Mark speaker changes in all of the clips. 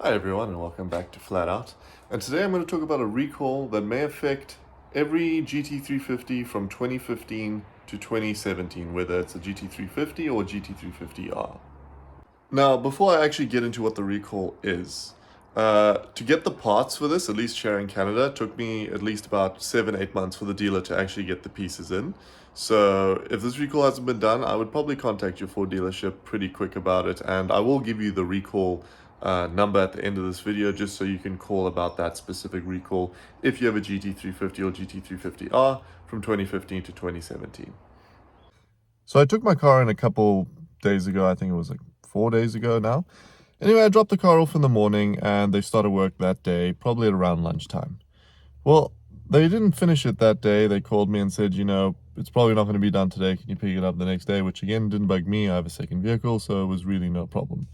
Speaker 1: Hi everyone and welcome back to Flat Out. And today I'm going to talk about a recall that may affect every GT350 from 2015 to 2017, whether it's a GT350 or a GT350R. Now, before I actually get into what the recall is, to get the parts for this, at least here in Canada, it took me at least about 7-8 months for the dealer to actually get the pieces in. So if this recall hasn't been done, I would probably contact your Ford dealership pretty quick about it, and I will give you the recall number at the end of this video just so you can call about that specific recall if you have a GT350 or GT350R from 2015 to 2017. So I took my car in a couple days ago. I think it was like 4 days ago now. Anyway, I dropped the car off in the morning and they started work that day, probably at around lunchtime. Well, they didn't finish it that day. They called me and said, it's probably not going to be done today. Can you pick it up the next day? Which again, didn't bug me. I have a second vehicle, so it was really no problem.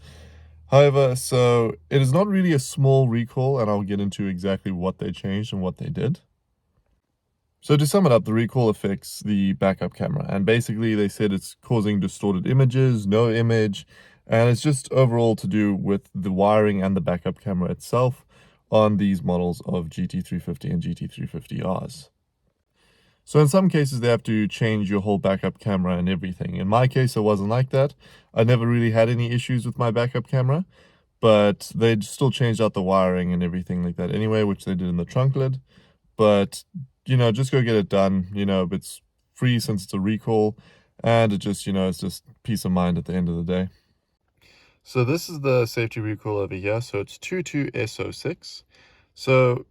Speaker 1: However, so it is not really a small recall, and I'll get into exactly what they changed and what they did. So to sum it up, the recall affects the backup camera, and basically they said it's causing distorted images, no image, and it's just overall to do with the wiring and the backup camera itself on these models of GT350 and GT350Rs. So in some cases, they have to change your whole backup camera and everything. In my case, it wasn't like that. I never really had any issues with my backup camera, but they still changed out the wiring and everything like that anyway, which they did in the trunk lid. But, just go get it done. It's free since it's a recall, and it just, it's just peace of mind at the end of the day. So this is the safety recall over here. So it's 22S06. So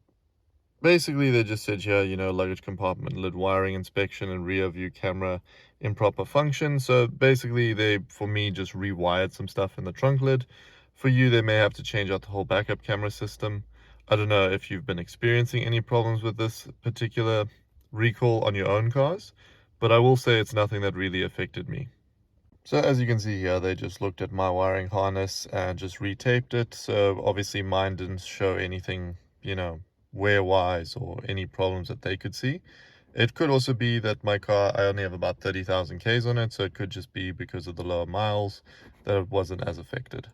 Speaker 1: basically, they just said here, luggage compartment lid wiring inspection and rear view camera improper function. So basically, they, for me, just rewired some stuff in the trunk lid. For you, they may have to change out the whole backup camera system. I don't know if you've been experiencing any problems with this particular recall on your own cars, but I will say it's nothing that really affected me. So as you can see here, they just looked at my wiring harness and just retaped it. So obviously mine didn't show anything, wear-wise or any problems that they could see. It could also be that my car, I only have about 30,000 Ks on it, so it could just be because of the lower miles that it wasn't as affected.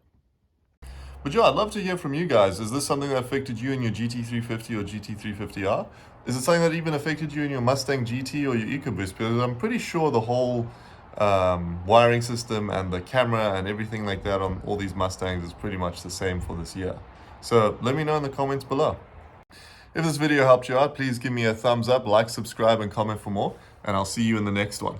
Speaker 1: But yeah, I'd love to hear from you guys. Is this something that affected you in your GT350 or GT350R? Is it something that even affected you in your Mustang GT or your EcoBoost? Because I'm pretty sure the whole wiring system and the camera and everything like that on all these Mustangs is pretty much the same for this year. So let me know in the comments below. If this video helped you out, please give me a thumbs up, like, subscribe, and comment for more, and I'll see you in the next one.